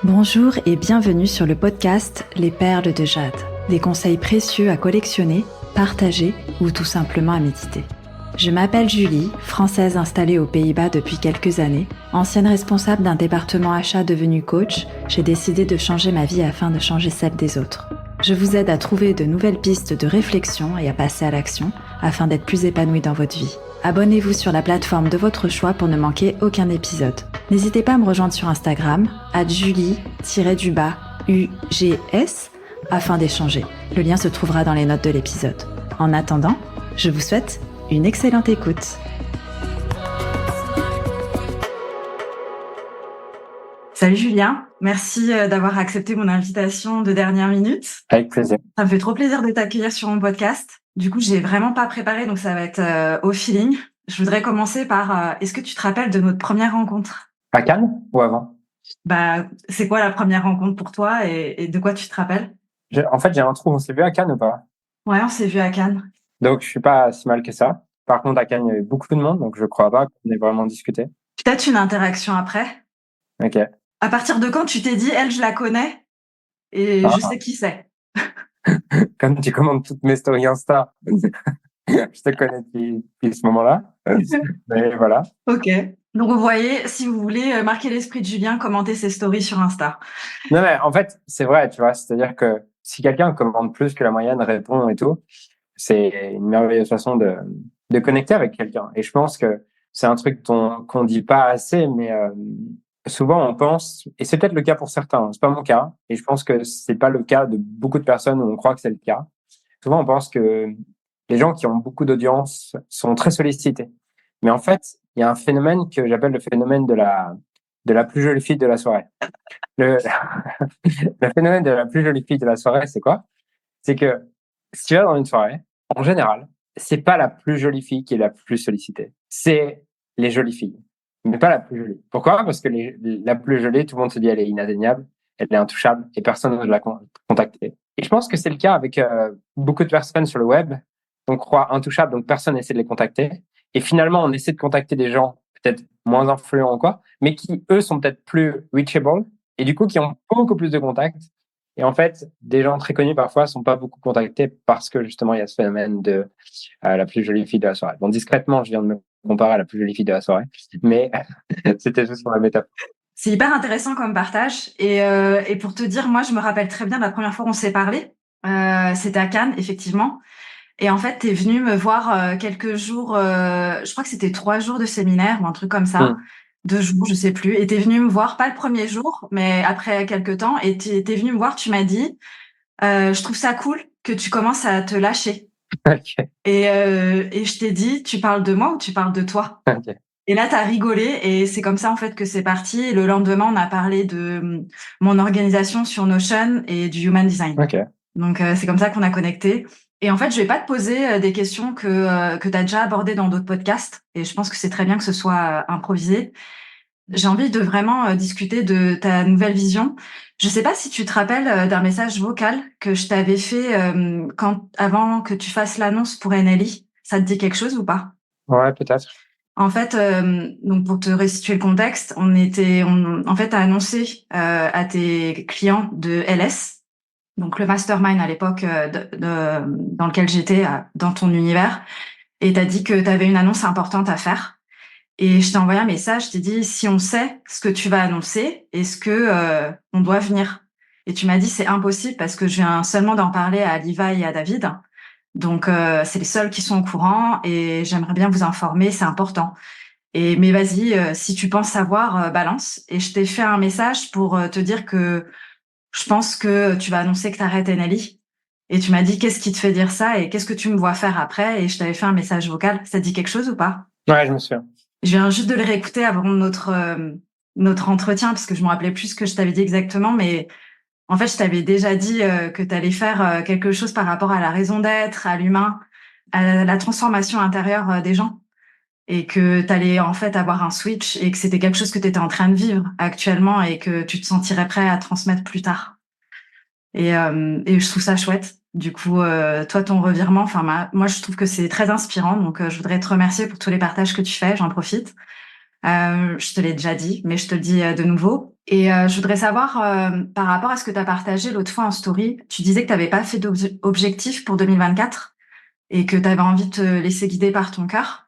Bonjour et bienvenue sur le podcast Les Perles de Jade. Des conseils précieux à collectionner, partager ou tout simplement à méditer. Je m'appelle Julie, française installée aux Pays-Bas depuis quelques années. Ancienne responsable d'un département achat devenu coach, j'ai décidé de changer ma vie afin de changer celle des autres. Je vous aide à trouver de nouvelles pistes de réflexion et à passer à l'action afin d'être plus épanoui dans votre vie. Abonnez-vous sur la plateforme de votre choix pour ne manquer aucun épisode. N'hésitez pas à me rejoindre sur Instagram, @julie_UGS, afin d'échanger. Le lien se trouvera dans les notes de l'épisode. En attendant, je vous souhaite une excellente écoute. Salut Julien, merci d'avoir accepté mon invitation de dernière minute. Avec plaisir. Ça me fait trop plaisir de t'accueillir sur mon podcast. Du coup, j'ai vraiment pas préparé, donc ça va être au feeling. Je voudrais commencer par, est-ce que tu te rappelles de notre première rencontre ? À Cannes ou avant? C'est quoi la première rencontre pour toi et de quoi tu te rappelles ? En fait, j'ai un trou. On s'est vu à Cannes ou pas? Ouais, on s'est vu à Cannes. Donc, je suis pas si mal que ça. Par contre, à Cannes, il y avait beaucoup de monde, donc je crois pas qu'on ait vraiment discuté. Peut-être une interaction après. Ok. À partir de quand tu t'es dit, elle, je la connais et je sais qui c'est ? Comme tu commandes toutes mes stories Insta, je te connais depuis ce moment-là. Mais voilà. Ok. Donc, vous voyez, si vous voulez marquer l'esprit de Julien, commentez ses stories sur Insta. Non, mais en fait, c'est vrai, tu vois. C'est-à-dire que si quelqu'un commande plus que la moyenne, répond et tout, c'est une merveilleuse façon de connecter avec quelqu'un. Et je pense que c'est un truc qu'on dit pas assez, mais souvent on pense, et c'est peut-être le cas pour certains, c'est pas mon cas, et je pense que c'est pas le cas de beaucoup de personnes où on croit que c'est le cas. Souvent on pense que les gens qui ont beaucoup d'audience sont très sollicités. Mais en fait, il y a un phénomène que j'appelle le phénomène de la plus jolie fille de la soirée. Le, le phénomène de la plus jolie fille de la soirée, c'est quoi? C'est que si tu vas dans une soirée, en général, c'est pas la plus jolie fille qui est la plus sollicitée. C'est les jolies filles, mais pas la plus jolie. Pourquoi? Parce que la plus jolie, tout le monde se dit elle est inatteignable, elle est intouchable et personne ne la contacter. Et je pense que c'est le cas avec beaucoup de personnes sur le web. On croit intouchable, donc personne n'essaie de les contacter. Et finalement, on essaie de contacter des gens peut-être moins influents ou quoi, mais qui, eux, sont peut-être plus reachable et du coup, qui ont beaucoup plus de contacts. Et en fait, des gens très connus parfois sont pas beaucoup contactés parce que justement il y a ce phénomène de la plus jolie fille de la soirée. Bon, discrètement, je viens de me comparer à la plus jolie fille de la soirée, mais c'était juste pour la métaphore. C'est hyper intéressant comme partage. Et pour te dire, moi, je me rappelle très bien de la première fois où on s'est parlé. C'était à Cannes, effectivement. Et en fait, t'es venu me voir quelques jours, je crois que c'était 3 jours de séminaire ou un truc comme ça. 2 jours, je sais plus. Et t'es venu me voir, pas le premier jour, mais après quelques temps. Et t'es venu me voir, tu m'as dit, je trouve ça cool que tu commences à te lâcher. Okay. Et je t'ai dit, tu parles de moi ou tu parles de toi? Okay. Et là, t'as rigolé et c'est comme ça en fait que c'est parti. Et le lendemain, on a parlé de mon organisation sur Notion et du Human Design. Okay. Donc c'est comme ça qu'on a connecté. Et en fait, je vais pas te poser des questions que tu as déjà abordées dans d'autres podcasts. Et je pense que c'est très bien que ce soit improvisé. J'ai envie de vraiment discuter de ta nouvelle vision. Je sais pas si tu te rappelles d'un message vocal que je t'avais fait avant que tu fasses l'annonce pour NLI. Ça te dit quelque chose ou pas? Ouais, peut-être. En fait, donc pour te restituer le contexte, en fait, t'as annoncé à tes clients de LS, donc le mastermind à l'époque dans lequel j'étais dans ton univers, et t'as dit que t'avais une annonce importante à faire. Et je t'ai envoyé un message, je t'ai dit si on sait ce que tu vas annoncer, est-ce que on doit venir? Et tu m'as dit c'est impossible parce que je viens seulement d'en parler à Liva et à David. Donc c'est les seuls qui sont au courant et j'aimerais bien vous informer, c'est important. Mais vas-y, si tu penses savoir, balance. Et je t'ai fait un message pour te dire que je pense que tu vas annoncer que t'arrêtes NLI. Et tu m'as dit qu'est-ce qui te fait dire ça et qu'est-ce que tu me vois faire après? Et je t'avais fait un message vocal. Ça te dit quelque chose ou pas? Ouais, je me souviens. Je viens juste de le réécouter avant notre entretien parce que je me rappelais plus ce que je t'avais dit exactement, mais en fait, je t'avais déjà dit que tu allais faire quelque chose par rapport à la raison d'être, à l'humain, à la transformation intérieure des gens et que tu allais en fait avoir un switch et que c'était quelque chose que tu étais en train de vivre actuellement et que tu te sentirais prêt à transmettre plus tard. Et je trouve ça chouette. Du coup, toi, ton revirement, moi, je trouve que c'est très inspirant. Donc, je voudrais te remercier pour tous les partages que tu fais. J'en profite. Je te l'ai déjà dit, mais je te le dis de nouveau. Et je voudrais savoir, par rapport à ce que tu as partagé l'autre fois en story, tu disais que tu n'avais pas fait d'objectif pour 2024 et que tu avais envie de te laisser guider par ton cœur.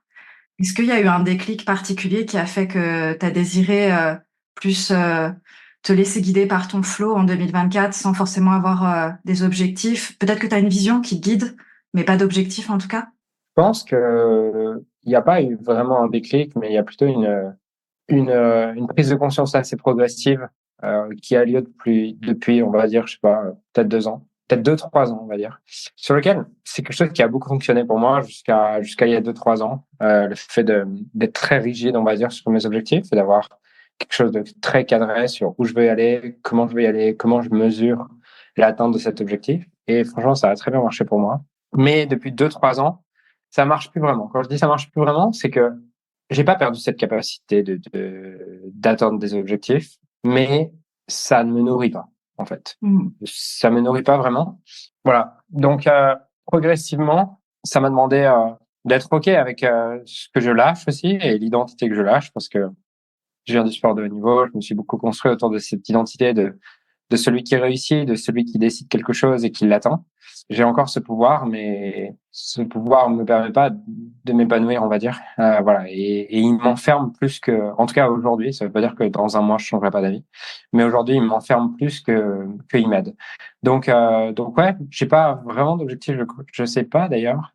Est-ce qu'il y a eu un déclic particulier qui a fait que tu as désiré plus te laisser guider par ton flow en 2024 sans forcément avoir des objectifs? Peut-être que tu as une vision qui te guide, mais pas d'objectif en tout cas? Je pense que il n'y a pas eu vraiment un déclic, mais il y a plutôt une prise de conscience assez progressive qui a lieu depuis, on va dire, je sais pas, peut-être 2 ans, peut-être 2, 3 ans, on va dire, sur lequel c'est quelque chose qui a beaucoup fonctionné pour moi jusqu'à il y a 2, 3 ans. Le fait d'être très rigide, on va dire, sur mes objectifs et d'avoir quelque chose de très cadré sur où je veux y aller, comment je veux y aller, comment je mesure l'atteinte de cet objectif. Et franchement, ça a très bien marché pour moi. Mais depuis 2, 3 ans, ça marche plus vraiment. Quand je dis ça marche plus vraiment, c'est que j'ai pas perdu cette capacité d'atteindre des objectifs, mais ça ne me nourrit pas, en fait. Ça me nourrit pas vraiment. Voilà. Donc, progressivement, ça m'a demandé d'être OK avec ce que je lâche aussi et l'identité que je lâche parce que je viens du sport de haut niveau. Je me suis beaucoup construit autour de cette identité de celui qui réussit, de celui qui décide quelque chose et qui l'attend. J'ai encore ce pouvoir, mais ce pouvoir me permet pas de m'épanouir, on va dire. Voilà, et il m'enferme plus que, en tout cas aujourd'hui, ça veut pas dire que dans un mois je changerai pas d'avis, mais aujourd'hui il m'enferme plus que il m'aide. Donc ouais, j'ai pas vraiment d'objectif. Je sais pas d'ailleurs.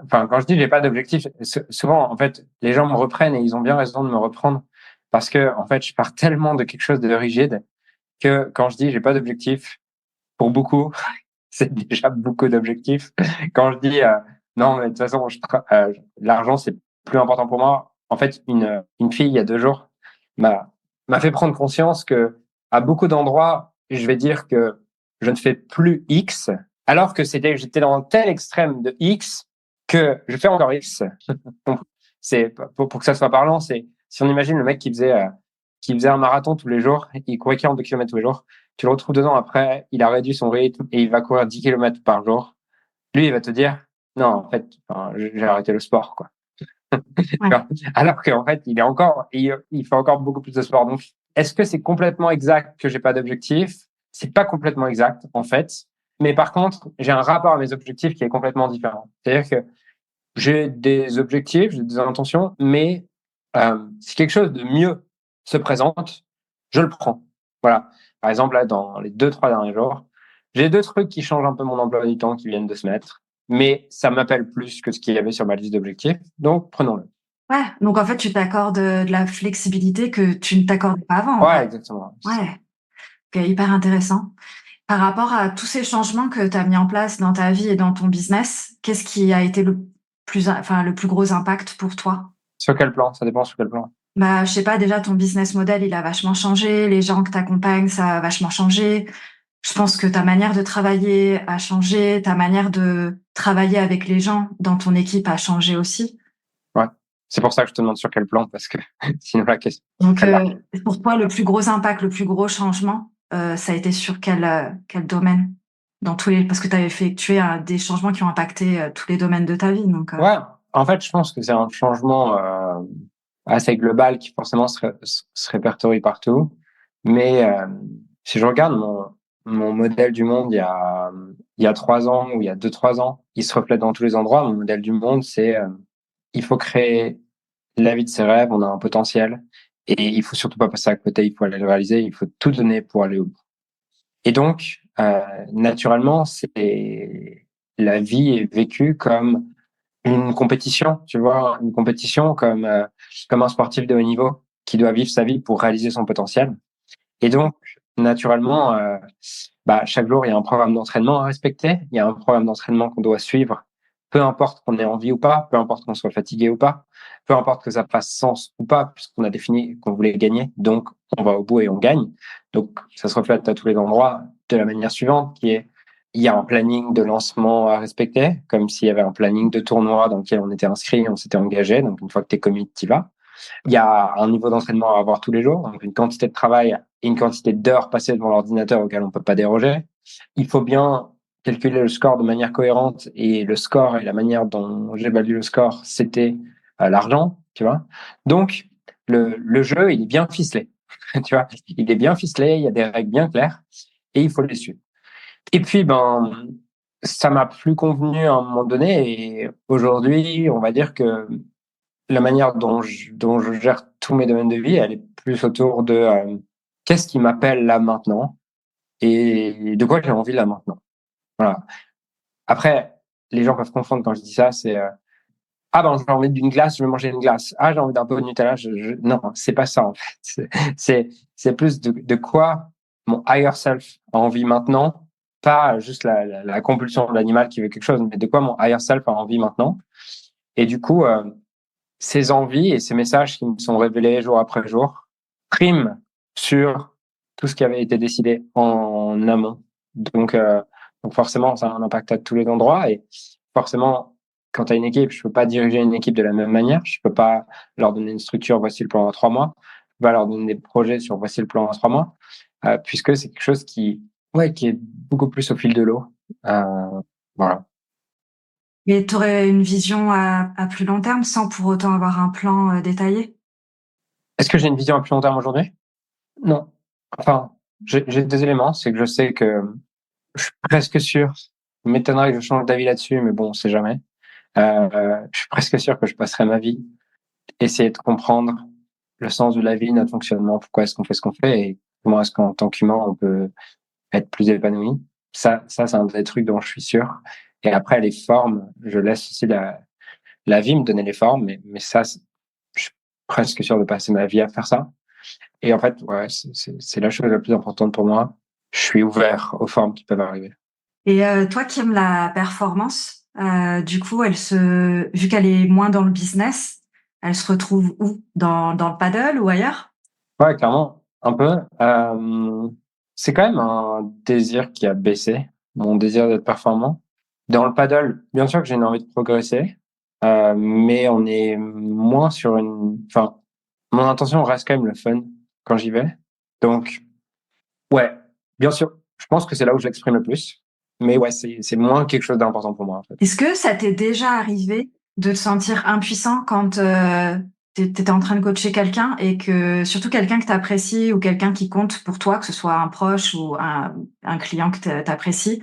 Enfin, quand je dis j'ai pas d'objectif, souvent en fait les gens me reprennent et ils ont bien raison de me reprendre parce que en fait je pars tellement de quelque chose de rigide que quand je dis j'ai pas d'objectif, pour beaucoup, c'est déjà beaucoup d'objectifs. Quand je dis non, mais de toute façon, l'argent c'est plus important pour moi. En fait, une fille il y a 2 jours m'a m'a fait prendre conscience que à beaucoup d'endroits, je vais dire que je ne fais plus X, alors que j'étais dans un tel extrême de X que je fais encore X. Donc, c'est pour que ça soit parlant, c'est si on imagine le mec qui faisait un marathon tous les jours, il courait 42 km tous les jours, tu le retrouves 2 ans après, il a réduit son rythme et il va courir 10 km par jour. Lui, il va te dire, non, en fait, enfin, j'ai arrêté le sport, quoi. Ouais. Alors qu'en fait, il fait encore beaucoup plus de sport. Donc, est-ce que c'est complètement exact que j'ai pas d'objectif? C'est pas complètement exact, en fait. Mais par contre, j'ai un rapport à mes objectifs qui est complètement différent. C'est-à-dire que j'ai des objectifs, j'ai des intentions, mais si quelque chose de mieux se présente, je le prends. Voilà. Par exemple, là, dans les 2, 3 derniers jours, j'ai 2 trucs qui changent un peu mon emploi du temps qui viennent de se mettre, mais ça m'appelle plus que ce qu'il y avait sur ma liste d'objectifs. Donc, prenons-le. Ouais, donc en fait, tu t'accordes de la flexibilité que tu ne t'accordais pas avant, en Ouais, fait. exactement. C'est ça. Ouais, ok, hyper intéressant. Par rapport à tous ces changements que tu as mis en place dans ta vie et dans ton business, qu'est-ce qui a été le plus gros impact pour toi? Sur quel plan? Ça dépend sur quel plan. Bah, je sais pas, déjà ton business model, il a vachement changé, les gens que tu accompagnes, ça a vachement changé. Je pense que ta manière de travailler a changé, ta manière de travailler avec les gens dans ton équipe a changé aussi. Ouais. C'est pour ça que je te demande sur quel plan, parce que sinon la question, Donc, elle large. pour toi, le plus gros impact, le plus gros changement, ça a été sur quel domaine? Parce que tu avais effectué des changements qui ont impacté tous les domaines de ta vie. Donc, Ouais. En fait, je pense que c'est un changement assez global qui forcément se répertorie partout. Mais si je regarde mon modèle du monde il y a 3 ans ou il y a 2, 3 ans, il se reflète dans tous les endroits. Mon modèle du monde, c'est il faut créer la vie de ses rêves, on a un potentiel et il faut surtout pas passer à côté, il faut aller le réaliser, il faut tout donner pour aller au bout. Et donc, naturellement, la vie est vécue comme une compétition, tu vois, une compétition comme un sportif de haut niveau qui doit vivre sa vie pour réaliser son potentiel. Et donc, naturellement, chaque jour, il y a un programme d'entraînement à respecter, il y a un programme d'entraînement qu'on doit suivre, peu importe qu'on ait envie ou pas, peu importe qu'on soit fatigué ou pas, peu importe que ça fasse sens ou pas, puisqu'on a défini qu'on voulait gagner, donc on va au bout et on gagne. Donc, ça se reflète à tous les endroits de la manière suivante, qui est il y a un planning de lancement à respecter, comme s'il y avait un planning de tournoi dans lequel on était inscrit, on s'était engagé. Donc, une fois que tu es commit, tu y vas. Il y a un niveau d'entraînement à avoir tous les jours, donc une quantité de travail et une quantité d'heures passées devant l'ordinateur auquel on ne peut pas déroger. Il faut bien calculer le score de manière cohérente et le score et la manière dont j'évalue le score, c'était l'argent, tu vois. Donc, le jeu, il est bien ficelé. Tu vois, il est bien ficelé, il y a des règles bien claires et il faut les suivre. Et puis, ça m'a plus convenu à un moment donné et aujourd'hui, on va dire que la manière dont je gère tous mes domaines de vie, elle est plus autour de qu'est-ce qui m'appelle là maintenant et de quoi j'ai envie là maintenant. Voilà. Après, les gens peuvent confondre quand je dis ça, c'est ah ben j'ai envie d'une glace, je vais manger une glace. Ah j'ai envie d'un peu de Nutella, non, c'est pas ça en fait. C'est plus de quoi mon higher self a envie maintenant, pas juste la compulsion de l'animal qui veut quelque chose, mais de quoi mon higher self a envie maintenant. Et du coup, ces envies et ces messages qui me sont révélés jour après jour priment sur tout ce qui avait été décidé en amont. Donc forcément, ça a un impact à tous les endroits et forcément, quand tu as une équipe, je peux pas diriger une équipe de la même manière. Je peux pas leur donner une structure, voici le plan en 3 mois. Je peux pas leur donner des projets sur voici le plan en 3 mois, puisque c'est quelque chose qui est beaucoup plus au fil de l'eau. Voilà. Et tu aurais une vision à plus long terme sans pour autant avoir un plan détaillé? Est-ce que j'ai une vision à plus long terme aujourd'hui? Non. Enfin, j'ai des éléments, c'est que je sais que je suis presque sûr, il m'étonnerait que je change d'avis là-dessus, mais bon, on sait jamais. Je suis presque sûr que je passerai ma vie essayer de comprendre le sens de la vie, notre fonctionnement, pourquoi est-ce qu'on fait ce qu'on fait et comment est-ce qu'en tant qu'humain, on peut être plus épanoui. Ça, c'est un des trucs dont je suis sûr. Et après, les formes, je laisse aussi la vie me donner les formes, mais ça, je suis presque sûr de passer ma vie à faire ça. Et en fait, ouais, c'est la chose la plus importante pour moi. Je suis ouvert aux formes qui peuvent arriver. Et toi qui aimes la performance, du coup, vu qu'elle est moins dans le business, elle se retrouve où? Dans le paddle ou ailleurs? Ouais, clairement, un peu. C'est quand même un désir qui a baissé, mon désir d'être performant. Dans le paddle, bien sûr que j'ai une envie de progresser, mais on est moins sur une. Enfin, mon intention reste quand même le fun quand j'y vais. Donc, ouais, bien sûr, je pense que c'est là où je l'exprime le plus. Mais ouais, c'est moins quelque chose d'important pour moi, en fait. Est-ce que ça t'est déjà arrivé de te sentir impuissant quand t'étais en train de coacher quelqu'un et que surtout quelqu'un que t'apprécies ou quelqu'un qui compte pour toi, que ce soit un proche ou un client que t'apprécies,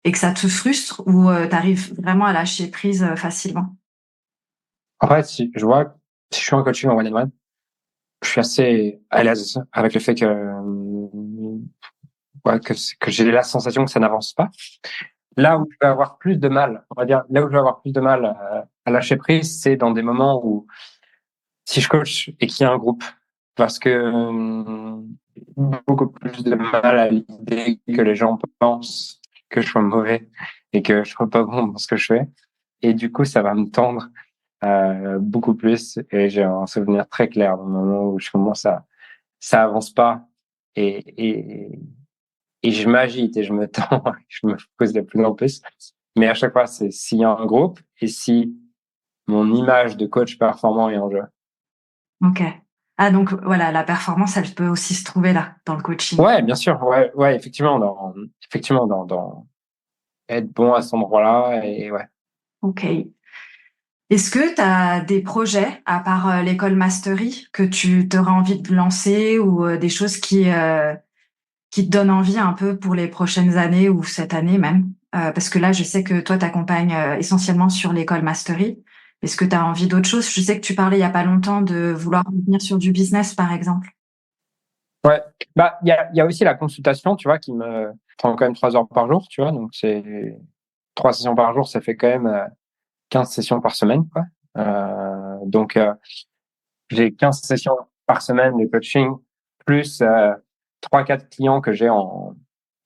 et que ça te frustre ou t'arrives vraiment à lâcher prise facilement? En fait, si je suis en coaching en one-on-one, je suis assez à l'aise avec le fait ouais, que j'ai la sensation que ça n'avance pas. Là où je vais avoir plus de mal, on va dire, là où je vais avoir plus de mal à lâcher prise, c'est dans des moments où, si je coach et qu'il y a un groupe, parce que beaucoup plus de mal à l'idée que les gens pensent que je sois mauvais et que je sois pas bon dans ce que je fais. Et du coup, ça va me tendre beaucoup plus. Et j'ai un souvenir très clair dans le moment où je commence ça avance pas et, et je m'agite et je me tends, je me pose de plus en plus. Mais à chaque fois, c'est s'il y a un groupe et si mon image de coach performant est en jeu. OK. Ah donc voilà, la performance, elle peut aussi se trouver là, dans le coaching. Ouais, bien sûr. Ouais, ouais, effectivement, dans être bon à cet endroit-là et ouais. OK. Est-ce que tu as des projets, à part l'école Mastery, que tu aurais envie de lancer ou des choses qui te donnent envie un peu pour les prochaines années ou cette année même? Parce que là, je sais que toi, tu accompagnes essentiellement sur l'école Mastery. Est-ce que tu as envie d'autre chose? Je sais que tu parlais il y a pas longtemps de vouloir revenir sur du business, par exemple. Ouais. Bah, il y a aussi la consultation, tu vois, qui me prend quand même 3 heures par jour, tu vois. Donc, c'est 3 sessions par jour, ça fait quand même 15 sessions par semaine, quoi. Donc, j'ai 15 sessions par semaine de coaching, plus 3-4 clients que j'ai en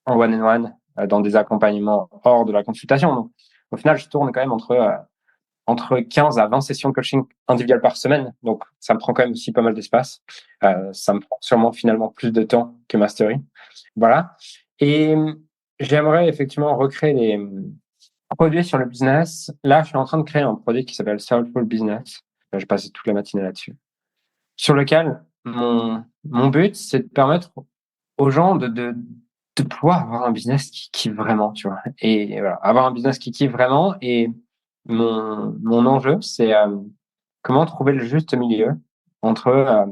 one-on-one dans des accompagnements hors de la consultation. Donc, au final, je tourne quand même entre 15 à 20 sessions de coaching individuelles par semaine. Donc, ça me prend quand même aussi pas mal d'espace. Ça me prend sûrement finalement plus de temps que Mastery. Voilà. Et j'aimerais effectivement recréer des produits sur le business. Là, je suis en train de créer un produit qui s'appelle Soulful Business. Je passé toute la matinée là-dessus. Sur lequel mon but, c'est de permettre aux gens de pouvoir avoir un business qui kiffe vraiment, tu vois. Et voilà, avoir un business qui kiffe vraiment. Et mon enjeu, c'est comment trouver le juste milieu entre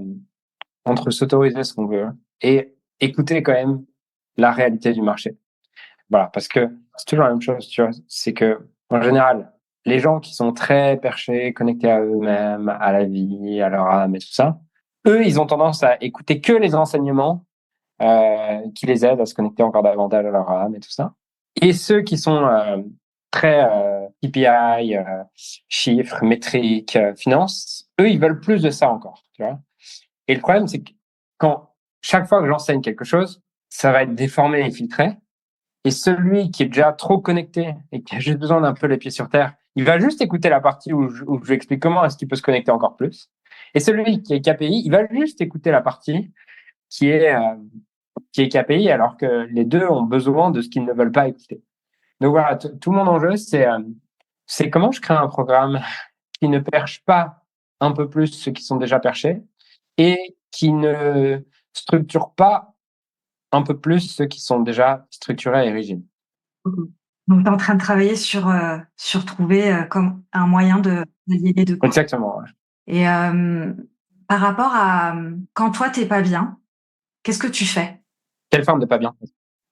s'autoriser ce qu'on veut et écouter quand même la réalité du marché. Voilà, parce que c'est toujours la même chose, tu vois. C'est que, en général, les gens qui sont très perchés, connectés à eux-mêmes, à la vie, à leur âme et tout ça, eux, ils ont tendance à écouter que les enseignements qui les aident à se connecter encore davantage à leur âme et tout ça. Et ceux qui sont très KPI, chiffres, métriques, finances, eux, ils veulent plus de ça encore, tu vois. Et le problème, c'est que quand chaque fois que j'enseigne quelque chose, ça va être déformé et filtré. Et celui qui est déjà trop connecté et qui a juste besoin d'un peu les pieds sur terre, il va juste écouter la partie où je lui explique comment est-ce qu'il peut se connecter encore plus. Et celui qui est KPI, il va juste écouter la partie qui est, euh, qui est KPI, alors que les deux ont besoin de ce qu'ils ne veulent pas écouter. Donc voilà, tout mon enjeu, c'est comment je crée un programme qui ne perche pas un peu plus ceux qui sont déjà perchés et qui ne structure pas un peu plus ceux qui sont déjà structurés et rigides. Donc, tu es en train de travailler sur trouver comme un moyen de lier les deux, quoi. Exactement. Ouais. Et par rapport à quand toi, t'es pas bien, qu'est-ce que tu fais? Quelle forme de pas bien?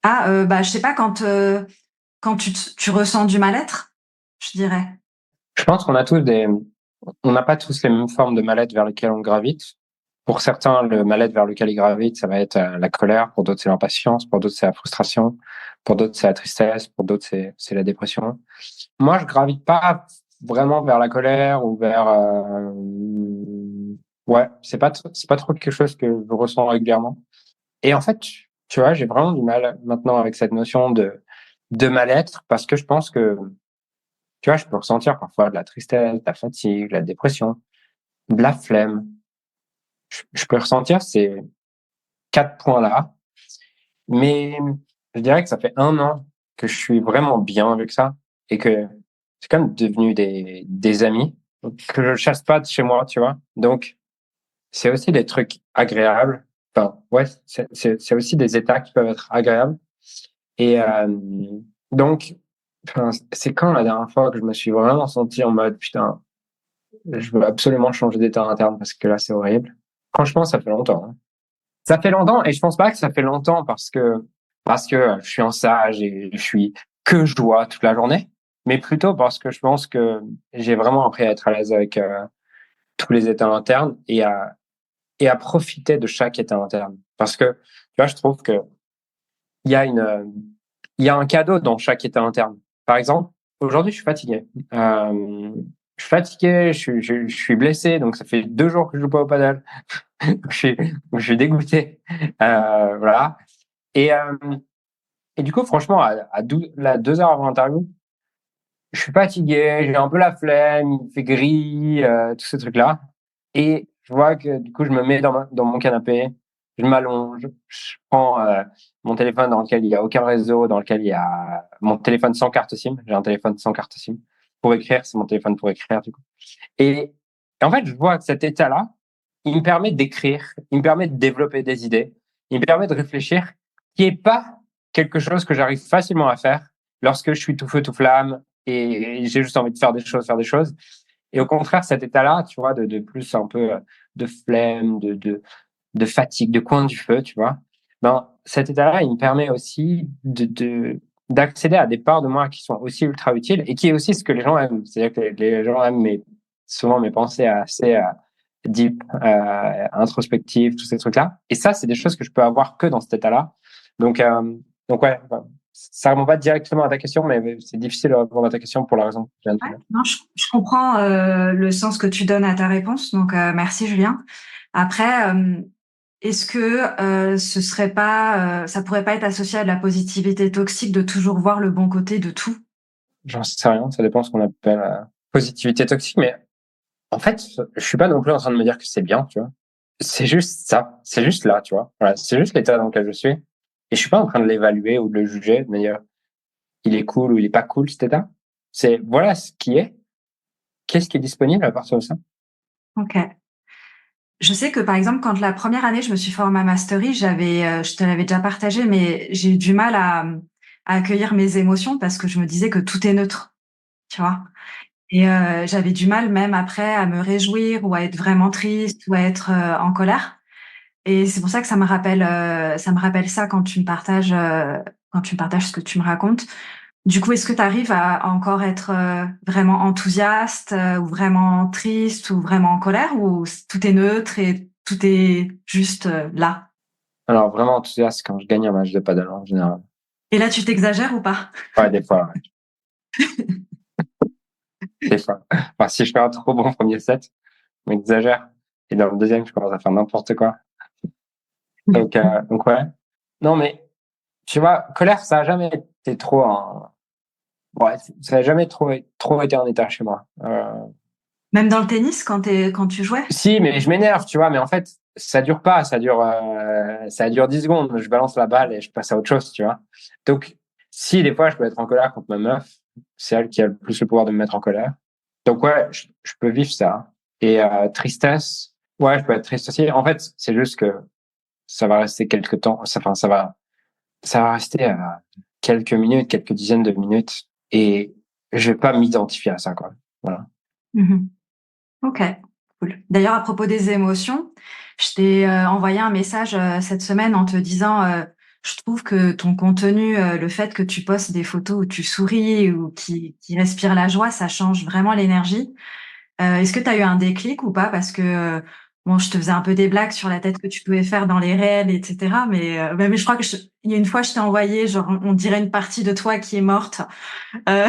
Ah, bah, je sais pas, quand tu ressens du mal-être, je dirais. Je pense qu'on a tous on n'a pas tous les mêmes formes de mal-être vers lesquelles on gravite. Pour certains, le mal-être vers lequel ils gravitent, ça va être la colère. Pour d'autres, c'est l'impatience. Pour d'autres, c'est la frustration. Pour d'autres, c'est la tristesse. Pour d'autres, c'est la dépression. Moi, je gravite pas vraiment vers la colère ou vers, ouais, c'est pas trop quelque chose que je ressens régulièrement. Et en fait, tu vois, j'ai vraiment du mal maintenant avec cette notion de mal-être parce que je pense que, tu vois, je peux ressentir parfois de la tristesse, de la fatigue, de la dépression, de la flemme. Je peux ressentir ces 4 points-là, mais je dirais que ça fait 1 an que je suis vraiment bien avec ça et que c'est quand même devenu des amis que je chasse pas de chez moi, tu vois. Donc, c'est aussi des trucs agréables. Enfin, ouais, c'est aussi des états qui peuvent être agréables. Et donc, enfin, c'est quand la dernière fois que je me suis vraiment senti en mode putain, je veux absolument changer d'état interne parce que là, c'est horrible. Franchement, ça fait longtemps. Hein. Ça fait longtemps et je pense pas que ça fait longtemps parce que je suis en sage et je suis que joie toute la journée, mais plutôt parce que je pense que j'ai vraiment appris à être à l'aise avec tous les états internes et à profiter de chaque état interne. Parce que tu vois, je trouve que il y a il y a un cadeau dans chaque état interne. Par exemple, aujourd'hui, je suis fatigué. Je suis fatigué, je suis blessé, donc ça fait 2 jours que je joue pas au paddle. Je suis dégoûté. Voilà. Et, euh, et du coup, franchement, à 2 heures avant l'interview, je suis fatigué, j'ai un peu la flemme, il fait gris, tous ces trucs-là. Et je vois que du coup, je me mets dans mon canapé, je m'allonge, je prends mon téléphone dans lequel il y a aucun réseau, dans lequel il y a mon téléphone sans carte SIM. J'ai un téléphone sans carte SIM. Pour écrire, c'est mon téléphone pour écrire, du coup. Et en fait, je vois que cet état-là, il me permet d'écrire, il me permet de développer des idées, il me permet de réfléchir, qui est pas quelque chose que j'arrive facilement à faire lorsque je suis tout feu, tout flamme et j'ai juste envie de faire des choses, faire des choses. Et au contraire, cet état-là, tu vois, de plus un peu de flemme, de fatigue, de coin du feu, tu vois, ben, cet état-là, il me permet aussi d'accéder à des parts de moi qui sont aussi ultra utiles et qui est aussi ce que les gens aiment. C'est-à-dire que les gens aiment souvent mes pensées assez deep, introspectives, tous ces trucs-là. Et ça, c'est des choses que je peux avoir que dans cet état-là. Donc, donc ouais, enfin, ça ne répond pas directement à ta question, mais c'est difficile de répondre à ta question pour la raison que je viens de Ouais, te dire. non, je comprends le sens que tu donnes à ta réponse, donc merci Julien. Après, est-ce que ce serait pas, ça pourrait pas être associé à de la positivité toxique de toujours voir le bon côté de tout? J'en sais rien, ça dépend de ce qu'on appelle positivité toxique, mais en fait, je suis pas non plus en train de me dire que c'est bien, tu vois. C'est juste ça, c'est juste là, tu vois. Voilà, c'est juste l'état dans lequel je suis. Et je suis pas en train de l'évaluer ou de le juger, de me dire il est cool ou il est pas cool cet état. C'est voilà ce qui est, qu'est-ce qui est disponible à partir de ça. Ok. Je sais que par exemple, quand la première année, je me suis formée à Mastery, je te l'avais déjà partagé, mais j'ai eu du mal à accueillir mes émotions parce que je me disais que tout est neutre, tu vois. Et j'avais du mal même après à me réjouir ou à être vraiment triste ou à être en colère. Et c'est pour ça que ça me rappelle ça quand tu me partages ce que tu me racontes. Du coup, est-ce que tu arrives à encore être vraiment enthousiaste ou vraiment triste ou vraiment en colère ou tout est neutre et tout est juste là? Alors, vraiment enthousiaste quand je gagne un match de paddle, en général. Et là, tu t'exagères ou pas? Ouais, des fois, ouais. Des fois. Enfin, si je fais un trop bon premier set, je m'exagère. Et dans le deuxième, je commence à faire n'importe quoi. Donc ouais. Non, mais tu vois, colère, ça a jamais été trop ouais, ça a jamais trop été en état chez moi. Même dans le tennis, quand tu jouais? Si, mais je m'énerve, tu vois, mais en fait, ça dure pas, ça dure 10 secondes. Je balance la balle et je passe à autre chose, tu vois. Donc, si des fois je peux être en colère contre ma meuf, c'est elle qui a le plus le pouvoir de me mettre en colère. Donc ouais, je peux vivre ça. Et tristesse, ouais, je peux être triste aussi. En fait, c'est juste que ça va rester quelques temps. Enfin, ça va rester quelques minutes, quelques dizaines de minutes, et je vais pas m'identifier à ça, quoi. Voilà. Mhm. Ok, cool. D'ailleurs, à propos des émotions, je t'ai envoyé un message cette semaine en te disant, je trouve que ton contenu, le fait que tu postes des photos où tu souris ou qui respirent la joie, ça change vraiment l'énergie. Est-ce que tu as eu un déclic ou pas? Parce que bon, je te faisais un peu des blagues sur la tête que tu pouvais faire dans les réels, etc. Mais je crois que il y a une fois, je t'ai envoyé, genre, on dirait une partie de toi qui est morte. Euh,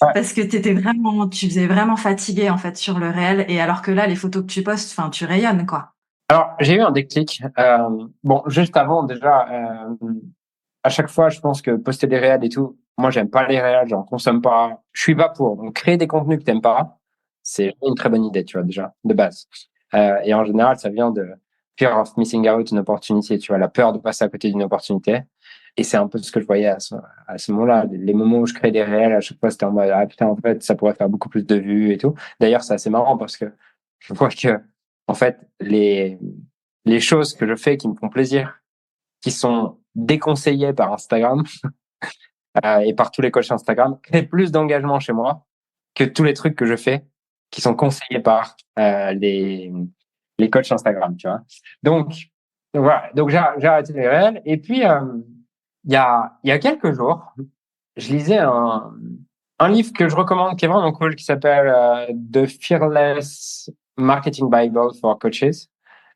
Ouais. parce que tu faisais vraiment fatigué en fait sur le réel, et alors que là, les photos que tu postes, enfin, tu rayonnes quoi. Alors, j'ai eu un déclic. Bon, juste avant, déjà, à chaque fois, je pense que poster des réels et tout, moi, j'aime pas les réels, j'en consomme pas. Je suis pas pour. Donc, créer des contenus que t'aimes pas, c'est une très bonne idée, tu vois, déjà, de base. Et en général, ça vient de fear of missing out une opportunité, tu vois, la peur de passer à côté d'une opportunité. Et c'est un peu ce que je voyais à ce moment-là. Les moments où je crée des réels, à chaque fois, c'était en mode, ah putain, en fait, ça pourrait faire beaucoup plus de vues et tout. D'ailleurs, c'est assez marrant parce que je vois que, en fait, les choses que je fais qui me font plaisir, qui sont déconseillées par Instagram, et par tous les coachs Instagram, créent plus d'engagement chez moi que tous les trucs que je fais qui sont conseillés par les coachs Instagram, tu vois. Donc, voilà. Donc, j'ai arrêté les réels. Et puis, il y a quelques jours, je lisais un livre que je recommande qui est vraiment cool, qui s'appelle The Fearless Marketing Bible for Coaches,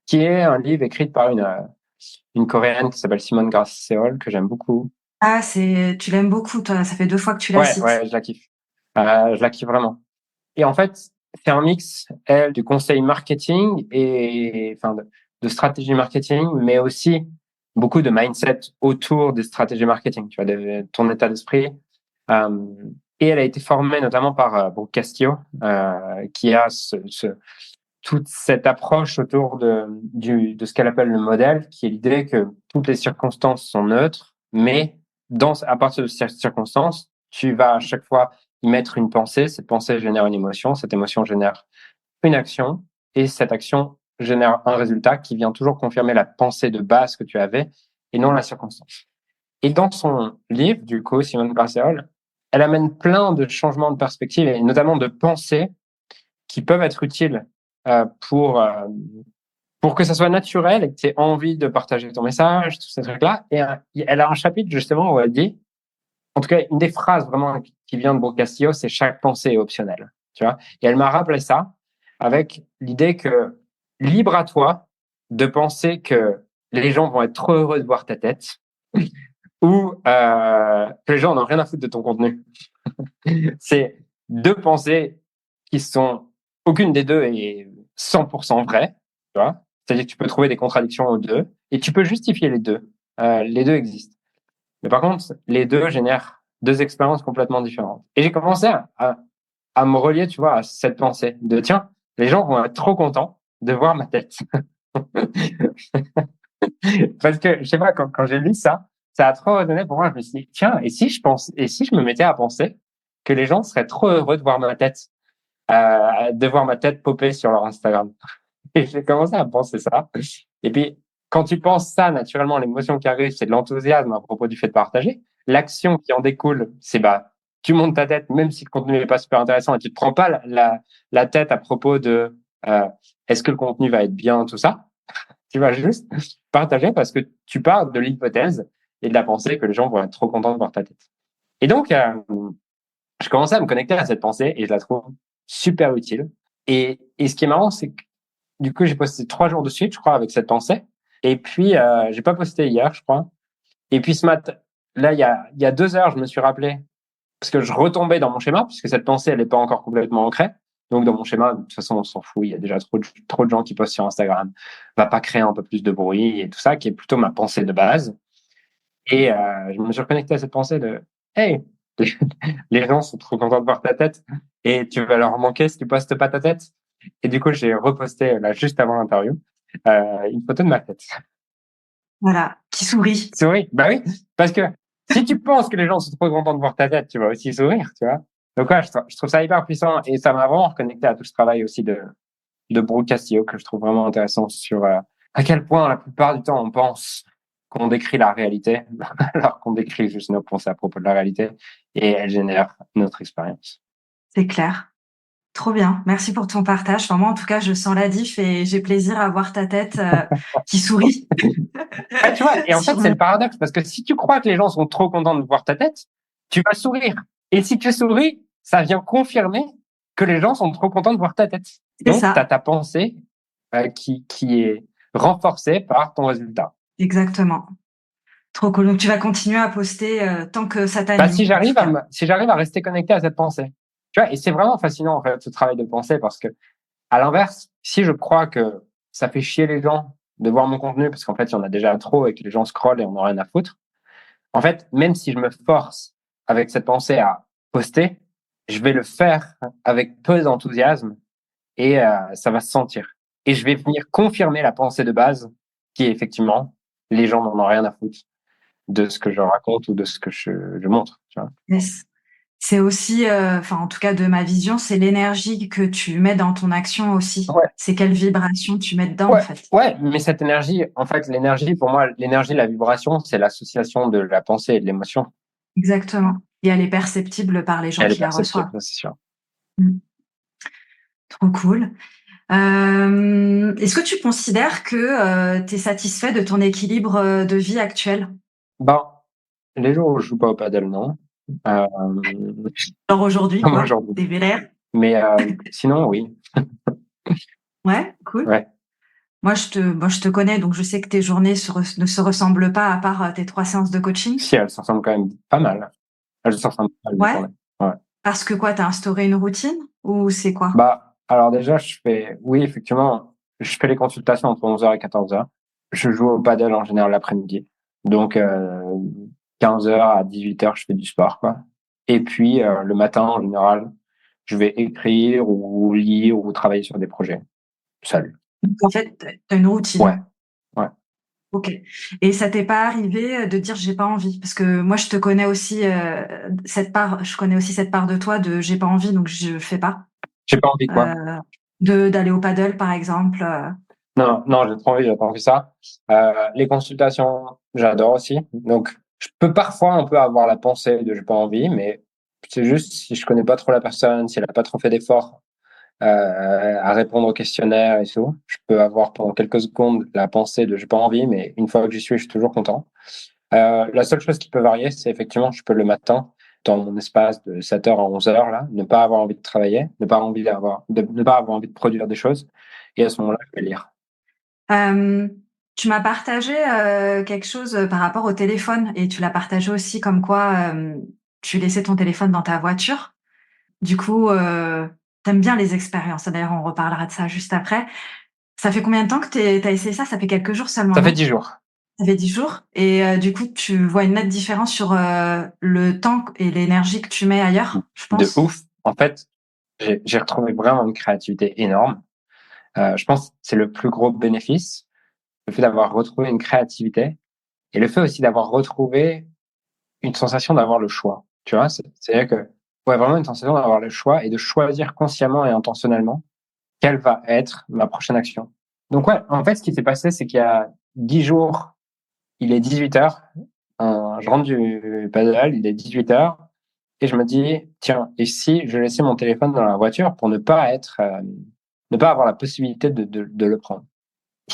qui est un livre écrit par une Coréenne qui s'appelle Simone Grace Seol, que j'aime beaucoup. Ah, tu l'aimes beaucoup toi, ça fait 2 fois que tu la Ouais, cites. ouais, je la kiffe. Je la kiffe vraiment. Et en fait, c'est un mix, elle, du conseil marketing et, enfin, de stratégie marketing, mais aussi beaucoup de mindset autour des stratégies marketing, tu vois, de ton état d'esprit. Euh, et elle a été formée notamment par Brooke Castillo, qui a toute cette approche autour de ce qu'elle appelle le modèle, qui est l'idée que toutes les circonstances sont neutres, mais à partir de ces circonstances, tu vas à chaque fois y mettre une pensée, cette pensée génère une émotion, cette émotion génère une action, et cette action génère un résultat qui vient toujours confirmer la pensée de base que tu avais et non la circonstance. Et dans son livre, du coup, Simone Graciol, elle amène plein de changements de perspective et notamment de pensée qui peuvent être utiles euh, pour, euh, pour que ça soit naturel et que tu aies envie de partager ton message, tous ces trucs-là. Et elle a un chapitre justement où elle dit, en tout cas, une des phrases vraiment qui vient de Brooke Castillo, c'est chaque pensée est optionnelle. Tu vois? Et elle m'a rappelé ça avec l'idée que libre à toi de penser que les gens vont être trop heureux de voir ta tête ou que les gens n'ont rien à foutre de ton contenu. C'est deux pensées qui sont, aucune des deux est 100% vraie, tu vois. C'est-à-dire que tu peux trouver des contradictions aux deux et tu peux justifier les deux. Les deux existent. Mais par contre, les deux génèrent deux expériences complètement différentes. Et j'ai commencé à me relier, tu vois, à cette pensée de tiens, les gens vont être trop contents de voir ma tête. Parce que, je sais pas, quand j'ai lu ça, ça a trop résonné pour moi. Je me suis dit, tiens, et si je me mettais à penser que les gens seraient trop heureux de voir ma tête, de voir ma tête popper sur leur Instagram. Et j'ai commencé à penser ça. Et puis, quand tu penses ça, naturellement, l'émotion qui arrive, c'est de l'enthousiasme à propos du fait de partager. L'action qui en découle, c'est bah, tu montes ta tête, même si le contenu n'est pas super intéressant, et tu te prends pas la tête à propos de est-ce que le contenu va être bien, tout ça. Tu vas juste partager parce que tu pars de l'hypothèse et de la pensée que les gens vont être trop contents de voir ta tête. Et donc, je commençais à me connecter à cette pensée et je la trouve super utile. Et ce qui est marrant, c'est que du coup, j'ai posté 3 jours de suite, je crois, avec cette pensée. Et puis, j'ai pas posté hier, je crois. Et puis ce matin, là, il y a 2 heures, je me suis rappelé parce que je retombais dans mon schéma, puisque cette pensée, elle n'est pas encore complètement ancrée. Donc, dans mon schéma, de toute façon, on s'en fout. Il y a déjà trop de gens qui postent sur Instagram. Va pas créer un peu plus de bruit et tout ça, qui est plutôt ma pensée de base. Et je me suis reconnecté à cette pensée de hey, les gens sont trop contents de voir ta tête et tu vas leur manquer si tu postes pas ta tête. Et du coup, j'ai reposté là juste avant l'interview une photo de ma tête. Voilà, qui sourit. Souris, bah oui, parce que si tu penses que les gens sont trop contents de voir ta tête, tu vas aussi sourire, tu vois. Donc ouais, je trouve ça hyper puissant et ça m'a vraiment reconnecté à tout ce travail aussi de Brooke Castillo que je trouve vraiment intéressant sur à quel point la plupart du temps on pense qu'on décrit la réalité alors qu'on décrit juste nos pensées à propos de la réalité et elle génère notre expérience. C'est clair. Trop bien. Merci pour ton partage. Enfin, moi, en tout cas, je sens la diff et j'ai plaisir à voir ta tête qui sourit. Ah, tu vois, et en fait, Sur c'est mon... le paradoxe parce que si tu crois que les gens sont trop contents de voir ta tête, tu vas sourire. Et si tu souris, ça vient confirmer que les gens sont trop contents de voir ta tête. C'est Donc, tu as ça, ta pensée qui est renforcée par ton résultat. exactement. Trop cool. Donc, tu vas continuer à poster tant que ça Bah, t'anime, en tout cas. si j'arrive à rester connecté à cette pensée. Tu vois, et c'est vraiment fascinant, en fait, ce travail de pensée parce que, à l'inverse, si je crois que ça fait chier les gens de voir mon contenu parce qu'en fait, il y en a déjà trop et que les gens scrollent et on n'a rien à foutre, en fait, même si je me force avec cette pensée à poster, je vais le faire avec peu d'enthousiasme et ça va se sentir. Et je vais venir confirmer la pensée de base qui est effectivement, les gens n'en ont rien à foutre de ce que je raconte ou de ce que je montre. Tu vois. Yes. C'est aussi, enfin, en tout cas, de ma vision, c'est l'énergie que tu mets dans ton action aussi. Ouais, C'est quelle vibration tu mets dedans, en ouais, fait. ouais, mais cette énergie, en fait, l'énergie, pour moi, l'énergie, la vibration, c'est l'association de la pensée et de l'émotion. Exactement. Et elle est perceptible par les gens Elle est qui la perceptible, reçoivent. ça, c'est sûr. Mmh. Trop cool. Est-ce que tu considères que, tu es satisfait de ton équilibre, de vie actuel? Ben, les jours où je joue pas au paddle, non. Euh, Genre aujourd'hui, comme quoi? aujourd'hui. Tu es vénère? Mais sinon, oui. Ouais, cool. Ouais. Moi, je te connais, donc je sais que tes journées ne se ressemblent pas à part, tes 3 séances de coaching. Si, elles se ressemblent quand même pas mal. Elles se ressemblent pas mal, mes Ouais? journées. Ouais. Parce que quoi, tu as instauré une routine ou c'est quoi? Bah, alors déjà, oui, effectivement, je fais les consultations entre 11h et 14h. Je joue au paddle en général l'après-midi. Donc, 15h à 18h, je fais du sport, quoi. Et puis, le matin, en général, je vais écrire ou lire ou travailler sur des projets. Salut. Donc en fait, tu as une Ouais, routine. ouais. OK, et ça t'est pas arrivé, de dire: «J'ai pas envie»? Parce que moi, je te connais aussi, je connais aussi cette part de toi de: «J'ai pas envie, donc je fais pas». J'ai pas envie, quoi. Heu, de d'aller au paddle, par exemple, Non, non, j'ai pas envie ça. Les consultations, j'adore aussi. Donc, je peux parfois un peu avoir la pensée de j'ai pas envie, mais c'est juste si je connais pas trop la personne, si elle a pas trop fait d'efforts à répondre au questionnaire et tout, je peux avoir pendant quelques secondes la pensée de j'ai pas envie, mais une fois que j'y suis, je suis toujours content. La seule chose qui peut varier, c'est effectivement, je peux le matin, dans mon espace de 7h à 11h, là, ne pas avoir envie de travailler, ne pas avoir envie de produire des choses. Et à ce moment-là, je vais lire. hem, tu m'as partagé, quelque chose, par rapport au téléphone et tu l'as partagé aussi comme quoi, tu laissais ton téléphone dans ta voiture. Du coup, tu aimes bien les expériences. D'ailleurs, on reparlera de ça juste après. Ça fait combien de temps que tu as essayé ça? Ça fait quelques jours seulement, Ça fait non? 10 jours. Ça fait 10 jours et du coup, tu vois une nette différence sur, le temps et l'énergie que tu mets ailleurs, je De pense? ouf. En fait, j'ai retrouvé vraiment une créativité énorme. Je pense que c'est le plus gros bénéfice, le fait d'avoir retrouvé une créativité et le fait aussi d'avoir retrouvé une sensation d'avoir le choix. Tu vois, c'est-à-dire que, ouais, vraiment une sensation d'avoir le choix et de choisir consciemment et intentionnellement quelle va être ma prochaine action. Donc ouais, en fait, ce qui s'est passé, c'est qu'il y a 10 jours, il est 18h, je rentre du paddle, il est 18h, et je me dis, tiens, et si je laissais mon téléphone dans la voiture pour ne pas avoir la possibilité de le prendre.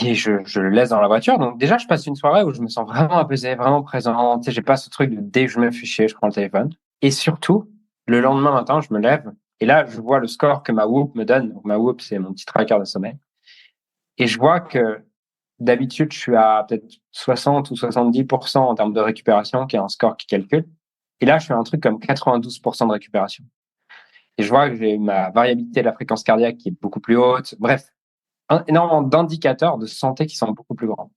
Et je le laisse dans la voiture. Donc déjà, je passe une soirée où je me sens vraiment apaisé, vraiment présent. Tu sais, j'ai pas ce truc de dès que je me fais chier, je prends le téléphone. Et surtout, le lendemain matin, je me lève et là, je vois le score que ma Whoop me donne. Donc ma Whoop, c'est mon petit tracker de sommeil. Et je vois que d'habitude, je suis à peut-être 60 ou 70% en termes de récupération, qui est un score qui calcule. Et là, je fais un truc comme 92% de récupération. Et je vois que j'ai ma variabilité de la fréquence cardiaque qui est beaucoup plus haute. Bref, énormément d'indicateurs de santé qui sont beaucoup plus grands.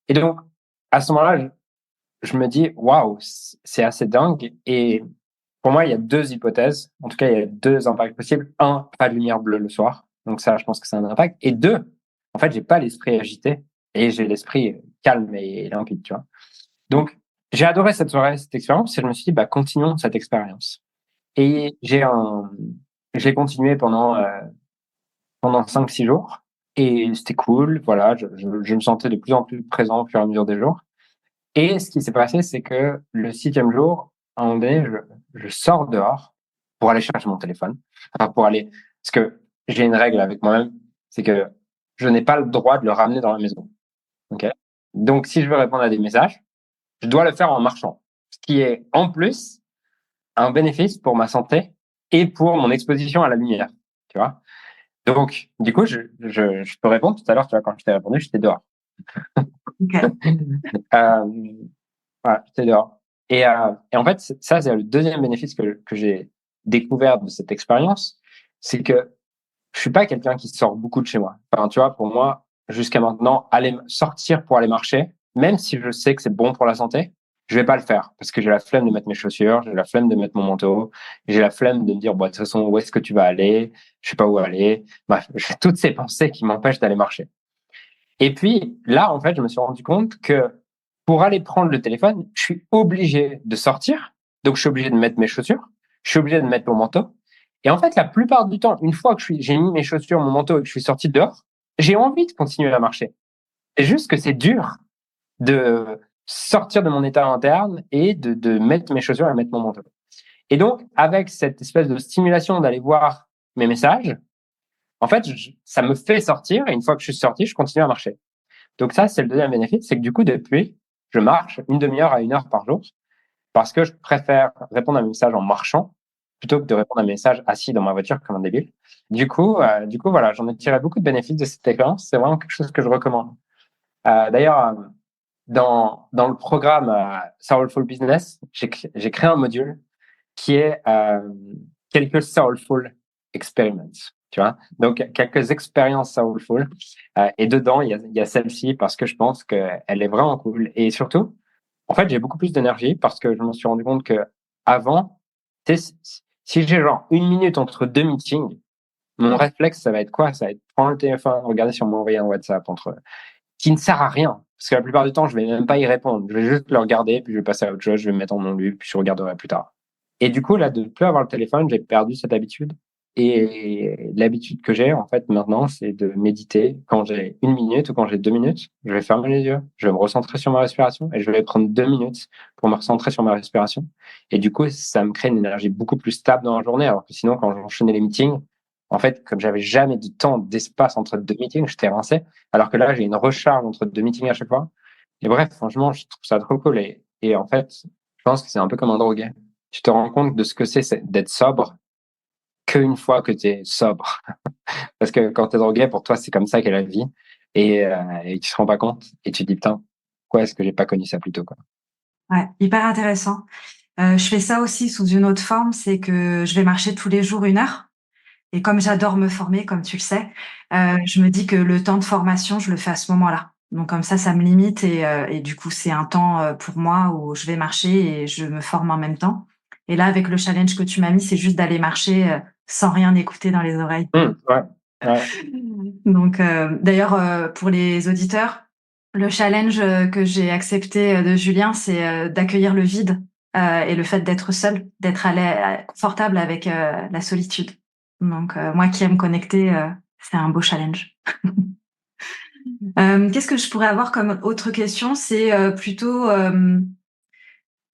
Et donc, à ce moment-là, je me dis, waouh, c'est assez dingue. Et pour moi, il y a deux hypothèses. En tout cas, il y a deux impacts possibles. Un, pas de lumière bleue le soir. Donc ça, je pense que c'est un impact. Et deux, en fait, j'ai pas l'esprit agité et j'ai l'esprit calme et limpide, tu vois. Donc, j'ai adoré cette soirée, cette expérience et je me suis dit, bah, continuons cette expérience. Et j'ai continué pendant 5-6 jours. Et c'était cool, voilà, je me sentais de plus en plus présent au fur et à mesure des jours. Et ce qui s'est passé, c'est que le 6e jour, à un moment donné, je sors dehors pour aller chercher mon téléphone. Enfin, parce que j'ai une règle avec moi-même, c'est que je n'ai pas le droit de le ramener dans la maison. Ok. Donc, si je veux répondre à des messages, je dois le faire en marchant. Ce qui est, en plus, un bénéfice pour ma santé et pour mon exposition à la lumière. Tu vois? Donc, du coup, je peux répondre tout à l'heure, tu vois, quand je t'ai répondu, j'étais dehors. Ok. Euh, voilà, j'étais dehors. Et en fait, ça, c'est le deuxième bénéfice que j'ai découvert de cette expérience, c'est que je suis pas quelqu'un qui sort beaucoup de chez moi. Enfin, tu vois, pour moi, jusqu'à maintenant, aller sortir pour aller marcher, même si je sais que c'est bon pour la santé, je vais pas le faire parce que j'ai la flemme de mettre mes chaussures, j'ai la flemme de mettre mon manteau, j'ai la flemme de me dire, bon, de toute façon, où est-ce que tu vas aller? Je sais pas où aller. Bref, j'ai toutes ces pensées qui m'empêchent d'aller marcher. Et puis là, en fait, je me suis rendu compte que pour aller prendre le téléphone, je suis obligé de sortir. Donc, je suis obligé de mettre mes chaussures. Je suis obligé de mettre mon manteau. Et en fait, la plupart du temps, une fois que j'ai mis mes chaussures, mon manteau et que je suis sorti dehors, j'ai envie de continuer à marcher. C'est juste que c'est dur de sortir de mon état interne et de mettre mes chaussures et mettre mon manteau. Et donc, avec cette espèce de stimulation d'aller voir mes messages, en fait, ça me fait sortir. Et une fois que je suis sorti, je continue à marcher. Donc ça, c'est le deuxième bénéfice, c'est que du coup, depuis, je marche une demi-heure à 1 heure par jour parce que je préfère répondre à mes messages en marchant plutôt que de répondre à mes messages assis dans ma voiture comme un débile. Du coup, voilà, j'en ai tiré beaucoup de bénéfices de cette expérience. C'est vraiment quelque chose que je recommande. D'ailleurs, dans le programme Soulful Business, j'ai créé un module qui est quelques Soulful Experiments. Tu vois, donc quelques expériences soulful. Et dedans, il y a celle-ci parce que je pense qu'elle est vraiment cool. Et surtout, en fait, j'ai beaucoup plus d'énergie parce que je me suis rendu compte que avant, si j'ai genre 1 minute entre deux meetings, mon réflexe, ça va être quoi? Ça va être prendre le téléphone, regarder si on m'a envoyé un WhatsApp qui ne sert à rien. Parce que la plupart du temps, je vais même pas y répondre. Je vais juste le regarder, puis je vais passer à autre chose, je vais me mettre en non-lu, puis je regarderai plus tard. Et du coup, là, de ne plus avoir le téléphone, j'ai perdu cette habitude. Et l'habitude que j'ai, en fait, maintenant, c'est de méditer quand j'ai 1 minute ou quand j'ai 2 minutes. Je vais fermer les yeux, je vais me recentrer sur ma respiration et je vais prendre 2 minutes pour me recentrer sur ma respiration. Et du coup, ça me crée une énergie beaucoup plus stable dans la journée. Alors que sinon, quand j'enchaînais les meetings, en fait, comme j'avais jamais de temps, d'espace entre deux meetings, j'étais rincé. Alors que là, j'ai une recharge entre deux meetings à chaque fois. Et bref, franchement, je trouve ça trop cool. Et en fait, je pense que c'est un peu comme un drogué. Tu te rends compte de ce que c'est d'être sobre qu'une fois que tu es sobre. Parce que quand tu es drogué, pour toi, c'est comme ça qu'est la vie. Et tu te rends pas compte. Et tu te dis, putain, pourquoi est-ce que j'ai pas connu ça plus tôt, quoi. Ouais, hyper intéressant. Je fais ça aussi sous une autre forme, c'est que je vais marcher tous les jours 1 heure. Et comme j'adore me former, comme tu le sais, je me dis que le temps de formation, je le fais à ce moment-là. Donc comme ça me limite et du coup, c'est un temps, pour moi où je vais marcher et je me forme en même temps. Et là, avec le challenge que tu m'as mis, c'est juste d'aller marcher, sans rien écouter dans les oreilles. Ouais, ouais. Donc, d'ailleurs, pour les auditeurs, le challenge que j'ai accepté de Julien, c'est d'accueillir le vide et le fait d'être seul, d'être confortable avec la solitude. Donc, moi qui aime connecter, c'est un beau challenge. Qu'est-ce que je pourrais avoir comme autre question? C'est plutôt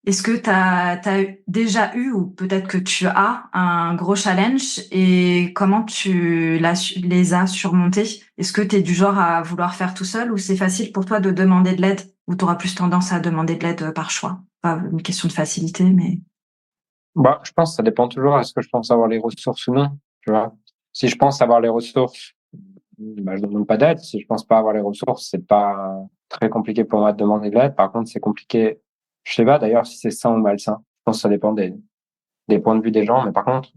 Est-ce que tu as déjà eu ou peut-être que tu as un gros challenge et comment tu les as surmontés? Est-ce que tu es du genre à vouloir faire tout seul ou c'est facile pour toi de demander de l'aide ou tu auras plus tendance à demander de l'aide par choix? Pas une question de facilité, mais Bah, je pense que ça dépend toujours. Est-ce que je pense avoir les ressources ou non, tu vois? Si je pense avoir les ressources, bah, je demande pas d'aide. Si je pense pas avoir les ressources, c'est pas très compliqué pour moi de demander de l'aide. Par contre, c'est compliqué. Je sais pas d'ailleurs si c'est sain ou malsain. Je pense que ça dépend des points de vue des gens. Mais par contre,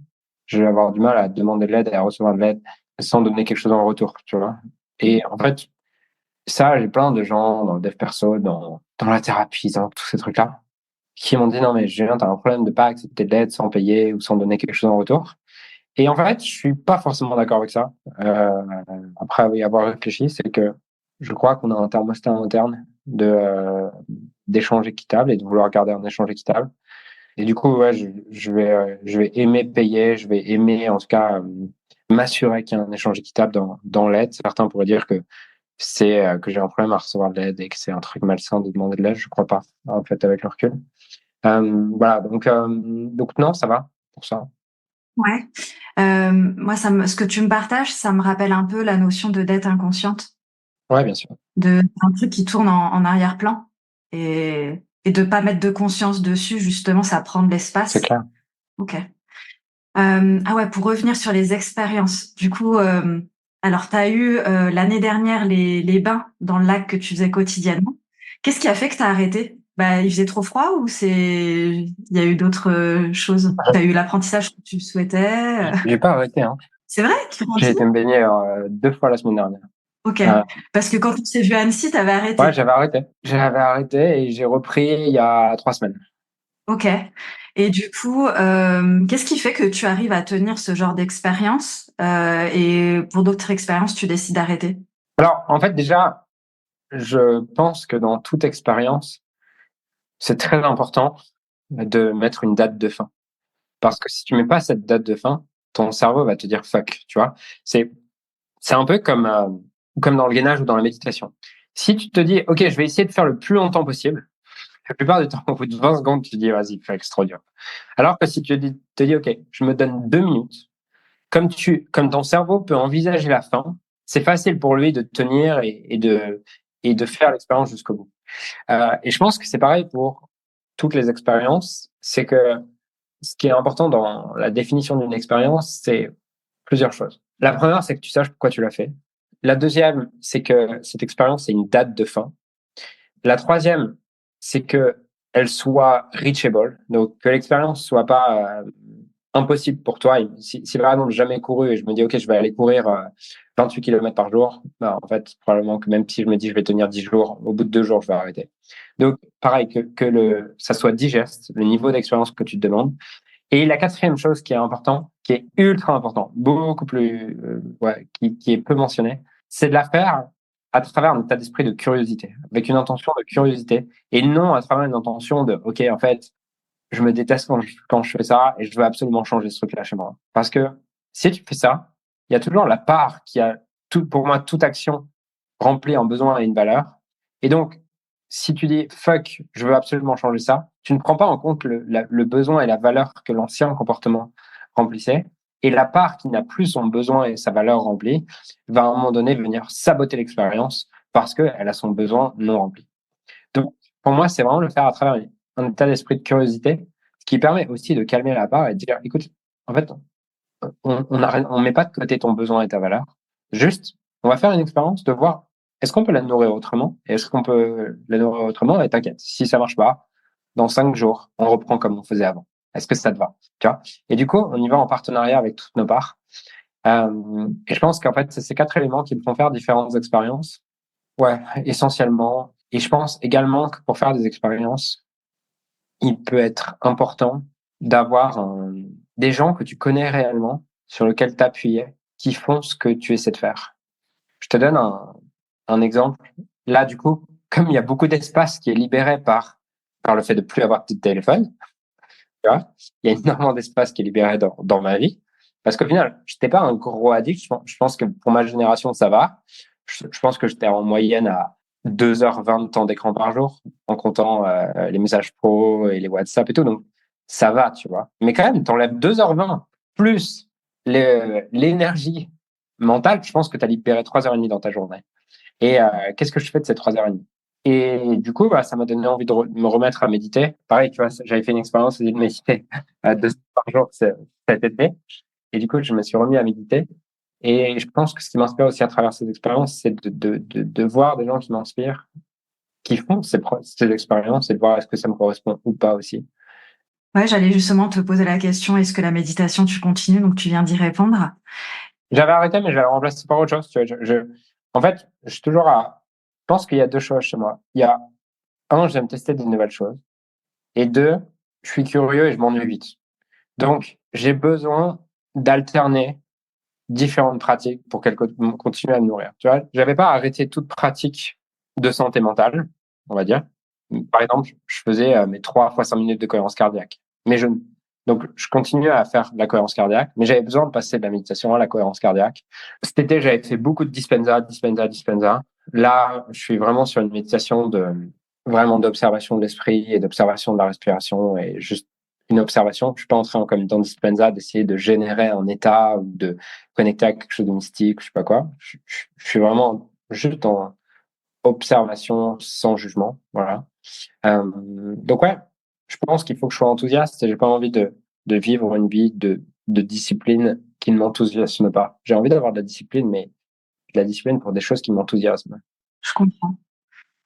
je vais avoir du mal à demander de l'aide et à recevoir de l'aide sans donner quelque chose en retour, tu vois? Et en fait, ça, j'ai plein de gens dans le dev perso, dans la thérapie, dans tous ces trucs-là, qui m'ont dit non mais Julien, t'as un problème de pas accepter de l'aide sans payer ou sans donner quelque chose en retour. Et en fait, je suis pas forcément d'accord avec ça. Après y avoir réfléchi, c'est que je crois qu'on a un thermostat interne d'échange équitable et de vouloir garder un échange équitable. Et du coup, ouais, je vais aimer payer, je vais aimer en tout cas m'assurer qu'il y a un échange équitable dans l'aide. Certains pourraient dire que c'est que j'ai un problème à recevoir de l'aide et que c'est un truc malsain de demander de l'aide. Je crois pas, en fait, avec le recul. Voilà, donc non, ça va pour ça. ouais. Moi, ce que tu me partages, ça me rappelle un peu la notion de dette inconsciente, Ouais, bien sûr, de un truc qui tourne en arrière-plan et de pas mettre de conscience dessus, justement, ça prend de c'est l'espace. clair. Ok. Ah ouais, pour revenir sur les expériences. Du coup, alors tu as eu l'année dernière les bains dans le lac que tu faisais quotidiennement. Qu'est-ce qui a fait que tu as arrêté? Bah, il faisait trop froid ou il y a eu d'autres choses? Tu as eu l'apprentissage que tu souhaitais? J'ai pas arrêté, hein. C'est vrai? Tu J'ai continues? été me baigner 2 fois la semaine dernière. Ok. Euh, Parce que quand on s'est vu à Annecy, tu avais ouais, arrêté. j'avais arrêté. J'avais arrêté et j'ai repris il y a 3 semaines. Ok. Et du coup, qu'est-ce qui fait que tu arrives à tenir ce genre d'expérience et pour d'autres expériences, tu décides d'arrêter? Alors, en fait, déjà, je pense que dans toute expérience, c'est très important de mettre une date de fin. Parce que si tu mets pas cette date de fin, ton cerveau va te dire fuck, tu vois. C'est, c'est un peu comme dans le gainage ou dans la méditation. Si tu te dis, OK, je vais essayer de faire le plus longtemps possible, la plupart du temps, au bout de 20 secondes, tu te dis, vas-y, fuck, c'est trop dur. Alors que si tu te dis, OK, je me donne 2 minutes, comme ton cerveau peut envisager la fin, c'est facile pour lui de tenir et de faire l'expérience jusqu'au bout. Et je pense que c'est pareil pour toutes les expériences. C'est que ce qui est important dans la définition d'une expérience, c'est plusieurs choses. La première, c'est que tu saches pourquoi tu l'as fait. La deuxième, c'est que cette expérience ait une date de fin. La troisième, c'est que elle soit reachable, donc que l'expérience soit pas impossible pour toi. Si par exemple jamais couru et je me dis ok je vais aller courir 28 km par jour, bah, en fait probablement que même si je me dis je vais tenir 10 jours, au bout de 2 jours je vais arrêter. Donc pareil que ça soit digeste, le niveau d'expérience que tu te demandes. Et la quatrième chose qui est important, qui est ultra important, beaucoup plus ouais, qui est peu mentionné, c'est de la faire à travers un état d'esprit de curiosité, avec une intention de curiosité, et non à travers une intention de ok en fait je me déteste quand je fais ça et je veux absolument changer ce truc-là chez moi. Parce que si tu fais ça, il y a toujours la part qui a pour moi, toute action remplie en besoin et une valeur. Et donc, si tu dis fuck, je veux absolument changer ça, tu ne prends pas en compte le besoin et la valeur que l'ancien comportement remplissait. Et la part qui n'a plus son besoin et sa valeur remplie va à un moment donné venir saboter l'expérience parce qu'elle a son besoin non rempli. Donc, pour moi, c'est vraiment le faire à travers un état d'esprit de curiosité, ce qui permet aussi de calmer la part et de dire, écoute, en fait, on met pas de côté ton besoin et ta valeur. Juste, on va faire une expérience de voir, est-ce qu'on peut la nourrir autrement? Et est-ce qu'on peut la nourrir autrement? Et t'inquiète, si ça marche pas, dans 5 jours, on reprend comme on faisait avant. Est-ce que ça te va? Tu vois? Et du coup, on y va en partenariat avec toutes nos parts. Et je pense qu'en fait, c'est ces 4 éléments qui me font faire différentes expériences. Ouais, essentiellement. Et je pense également que pour faire des expériences, il peut être important d'avoir des gens que tu connais réellement, sur lesquels t'appuyer, qui font ce que tu essaies de faire. Je te donne un exemple. Là, du coup, comme il y a beaucoup d'espace qui est libéré par le fait de plus avoir de téléphone, tu vois, il y a énormément d'espace qui est libéré dans ma vie. Parce qu'au final, je n'étais pas un gros addict. Je pense que pour ma génération, ça va. Je pense que j'étais en moyenne à 2h20 de temps d'écran par jour, en comptant les messages pro et les WhatsApp et tout. Donc, ça va, tu vois. Mais quand même, t'enlèves 2h20 plus l'énergie mentale, je pense que tu as libéré 3h30 dans ta journée. Et qu'est-ce que je fais de ces 3h30? Et du coup, bah, ça m'a donné envie de me remettre à méditer. Pareil, tu vois, j'avais fait une expérience de méditer à 2 heures par jour cet été. Et du coup, je me suis remis à méditer. Et je pense que ce qui m'inspire aussi à travers ces expériences, c'est de voir des gens qui m'inspirent, qui font ces expériences et de voir est-ce que ça me correspond ou pas aussi. Ouais, j'allais justement te poser la question, est-ce que la méditation, tu continues? Donc, tu viens d'y répondre. J'avais arrêté, mais je l'avais remplacé par autre chose. Tu vois, en fait, je suis toujours à. Je pense qu'il y a deux choses chez moi. Il y a un, j'aime tester des nouvelles choses. Et deux, je suis curieux et je m'ennuie vite. Donc, j'ai besoin d'alterner différentes pratiques pour qu'elles continuent à me nourrir. Tu vois, j'avais pas arrêté toute pratique de santé mentale, on va dire. Par exemple, je faisais mes 3 fois 5 minutes de cohérence cardiaque. Mais donc, je continuais à faire de la cohérence cardiaque, mais j'avais besoin de passer de la méditation à la cohérence cardiaque. Cet été, j'avais fait beaucoup de dispenza. Là, je suis vraiment sur une méditation vraiment d'observation de l'esprit et d'observation de la respiration et juste une observation. Je suis pas entré comme dans dispenza d'essayer de générer un état ou de connecter à quelque chose de mystique, je sais pas quoi. Je suis vraiment juste en observation sans jugement, voilà. Donc ouais, je pense qu'il faut que je sois enthousiaste et j'ai pas envie de vivre une vie de discipline qui ne m'enthousiasme pas. J'ai envie d'avoir de la discipline, mais de la discipline pour des choses qui m'enthousiasment. Je comprends.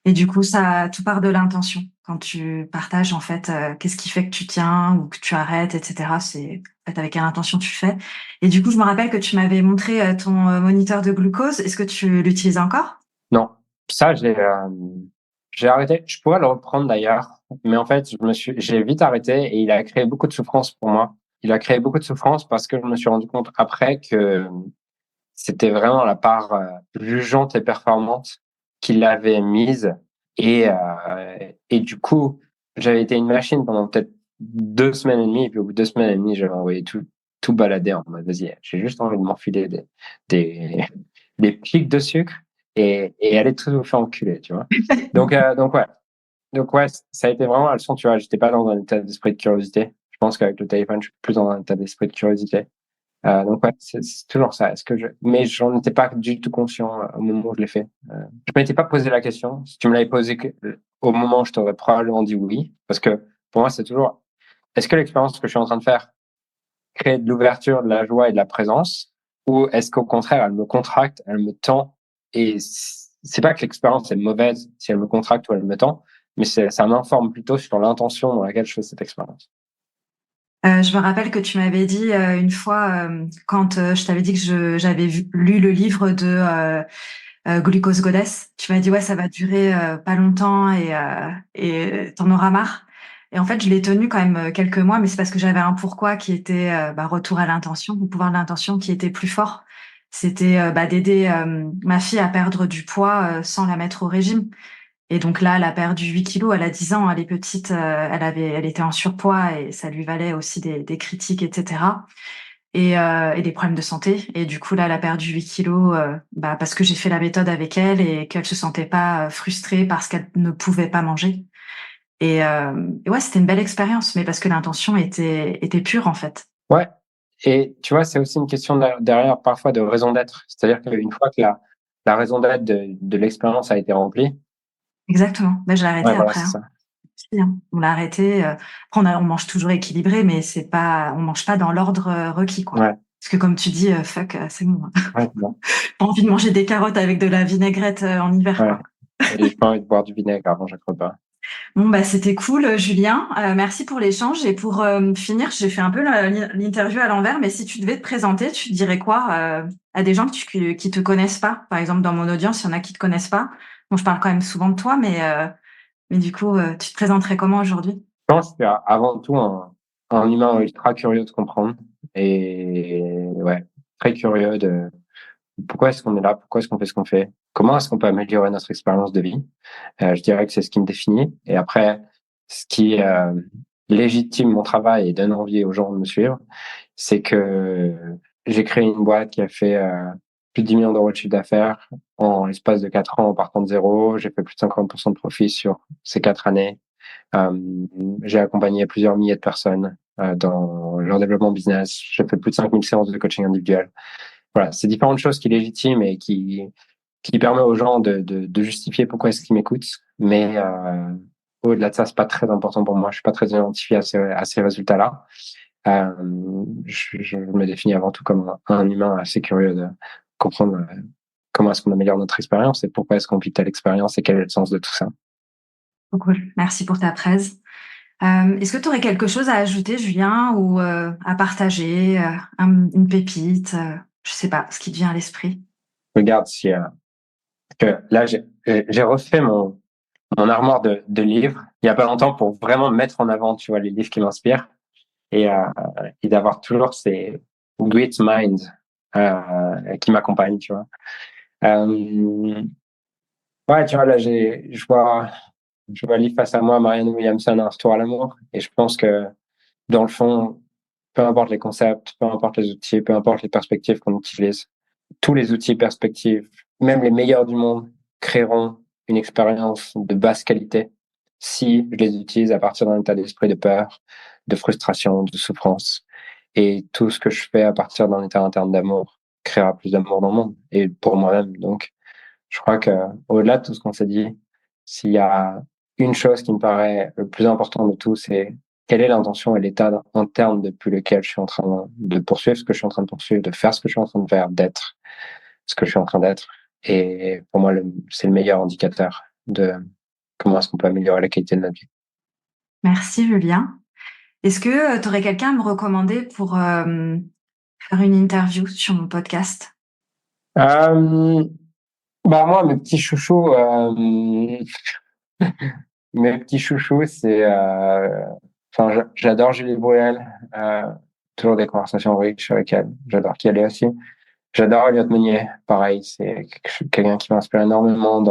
Et du coup, ça, tout part de l'intention. Quand tu partages, en fait, qu'est-ce qui fait que tu tiens ou que tu arrêtes, etc. C'est, en fait, avec quelle intention tu fais. Et du coup, je me rappelle que tu m'avais montré ton moniteur de glucose. Est-ce que tu l'utilises encore? Non, ça j'ai arrêté. Je pourrais le reprendre d'ailleurs, mais en fait, j'ai vite arrêté et il a créé beaucoup de souffrance pour moi. Il a créé beaucoup de souffrance parce que je me suis rendu compte après que c'était vraiment la part jugeante et performante qu'il avait mise. Et du coup, j'avais été une machine pendant peut-être 2 semaines et demie. Et puis au bout de 2 semaines et demie, j'avais envoyé tout balader en mode, vas-y, j'ai juste envie de m'enfiler des, des pics de sucre et aller tout vous faire enculer, tu vois. Donc ouais. Donc ouais, ça a été vraiment la leçon, tu vois. J'étais pas dans un état d'esprit de curiosité. Je pense qu'avec le téléphone, je suis plus dans un état d'esprit de curiosité. Donc ouais, c'est toujours ça. Mais j'en étais pas du tout conscient au moment où je l'ai fait. Je m'étais pas posé la question. Si tu me l'avais posé au moment, je t'aurais probablement dit oui, parce que pour moi, c'est toujours, est-ce que l'expérience que je suis en train de faire crée de l'ouverture, de la joie et de la présence, ou est-ce qu'au contraire, elle me contracte, elle me tend, et c'est pas que l'expérience est mauvaise si elle me contracte ou elle me tend, mais ça m'informe plutôt sur l'intention dans laquelle je fais cette expérience. Je me rappelle que tu m'avais dit une fois, quand je t'avais dit que j'avais lu le livre de Glucose Goddess, tu m'as dit ouais, ça va durer pas longtemps et t'en auras marre. Et en fait, je l'ai tenu quand même quelques mois, mais c'est parce que j'avais un pourquoi qui était retour à l'intention, au pouvoir de l'intention qui était plus fort. C'était d'aider ma fille à perdre du poids sans la mettre au régime. Et donc là, elle a perdu 8 kilos, elle a 10 ans, elle est petite, elle était en surpoids et ça lui valait aussi des critiques, etc. Et des problèmes de santé. Et du coup, là, elle a perdu 8 kilos parce que j'ai fait la méthode avec elle et qu'elle se sentait pas frustrée parce qu'elle ne pouvait pas manger. Et ouais, c'était une belle expérience, mais parce que l'intention était pure, en fait. Ouais. Et tu vois, c'est aussi une question derrière parfois de raison d'être. C'est-à-dire qu'une fois que la raison d'être de l'expérience a été remplie, Exactement. Ben, je l'ai arrêté ouais, voilà, après, c'est hein. ça. Si, hein. On l'a arrêté. Après, on mange toujours équilibré, mais c'est pas, on mange pas dans l'ordre requis, quoi. Ouais, Parce que comme tu dis, fuck, c'est bon. ouais, bon, Pas envie de manger des carottes avec de la vinaigrette en hiver, ouais. quoi. Et j'ai pas envie de boire du vinaigre avant chaque repas. Bon, bah, c'était cool, Julien. Merci pour l'échange. Et pour finir, j'ai fait un peu l'interview à l'envers, mais si tu devais te présenter, tu dirais quoi à des gens qui te connaissent pas? Par exemple, dans mon audience, il y en a qui te connaissent pas. Bon, je parle quand même souvent de toi, mais du coup, tu te présenterais comment aujourd'hui? Je pense que avant tout un humain ultra curieux de comprendre et ouais, très curieux de pourquoi est-ce qu'on est là, pourquoi est-ce qu'on fait ce qu'on fait, comment est-ce qu'on peut améliorer notre expérience de vie. Je dirais que c'est ce qui me définit. Et après, ce qui légitime mon travail et donne envie aux gens de me suivre, c'est que j'ai créé une boîte qui a fait plus de 10 millions d'euros de chiffre d'affaires en l'espace de 4 ans en partant de zéro. J'ai fait plus de 50% de profit sur ces 4 années. J'ai accompagné plusieurs milliers de personnes dans leur développement business. J'ai fait plus de 5000 séances de coaching individuel. Voilà, c'est différentes choses qui légitiment et qui permet aux gens de justifier pourquoi est-ce qu'ils m'écoutent. Mais au-delà de ça, c'est pas très important pour moi. Je suis pas très identifié à ces résultats-là. Je me définis avant tout comme un humain assez curieux de comprendre comment est-ce qu'on améliore notre expérience et pourquoi est-ce qu'on vit telle expérience et quel est le sens de tout ça. Cool. Merci pour ta presse. Est-ce que tu aurais quelque chose à ajouter, Julien, ou à partager, une pépite, je sais pas, ce qui te vient à l'esprit? Regarde, que là, j'ai refait mon armoire de livres il y a pas longtemps pour vraiment mettre en avant, tu vois, les livres qui m'inspirent et d'avoir toujours ces great minds qui m'accompagnent, tu vois. Ouais, tu vois, là, je vois le livre face à moi, Marianne Williamson, Un retour à l'amour, et je pense que dans le fond, peu importe les concepts, peu importe les outils, peu importe les perspectives qu'on utilise, tous les outils et perspectives, même les meilleurs du monde, créeront une expérience de basse qualité si je les utilise à partir d'un état d'esprit de peur, de frustration, de souffrance. Et tout ce que je fais à partir d'un état interne d'amour créera plus d'amour dans le monde et pour moi-même. Donc, je crois que au-delà de tout ce qu'on s'est dit, s'il y a une chose qui me paraît le plus important de tout, c'est quelle est l'intention et l'état interne depuis lequel je suis en train de poursuivre ce que je suis en train de poursuivre, de faire ce que je suis en train de faire, d'être ce que je suis en train d'être. Et pour moi, c'est le meilleur indicateur de comment est-ce qu'on peut améliorer la qualité de notre vie. Merci, Julien. Est-ce que tu aurais quelqu'un à me recommander pour faire une interview sur mon podcast? Bah moi, mes petits chouchous, c'est, j'adore Julie Bruel, toujours des conversations riches avec elle. J'adore qui elle est aussi. J'adore Elliot Meunier, pareil, c'est quelqu'un qui m'inspire énormément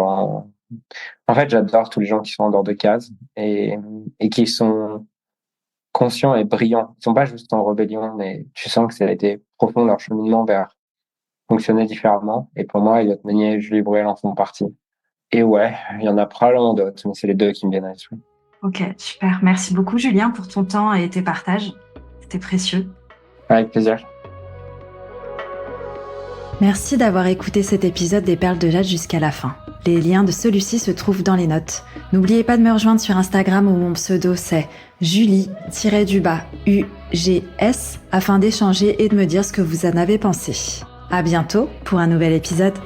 en fait, j'adore tous les gens qui sont en dehors de case et qui sont conscients et brillants. Ils sont pas juste en rébellion, mais tu sens que ça a été profond leur cheminement vers fonctionner différemment. Et pour moi, Elliot Meunier et Julie Bruel en font partie. Et ouais, il y en a probablement d'autres, mais c'est les deux qui me viennent à l'esprit. Ok, super. Merci beaucoup, Julien, pour ton temps et tes partages. C'était précieux. Avec plaisir. Merci d'avoir écouté cet épisode des Perles de Jade jusqu'à la fin. Les liens de celui-ci se trouvent dans les notes. N'oubliez pas de me rejoindre sur Instagram où mon pseudo c'est Julie-UGS afin d'échanger et de me dire ce que vous en avez pensé. À bientôt pour un nouvel épisode.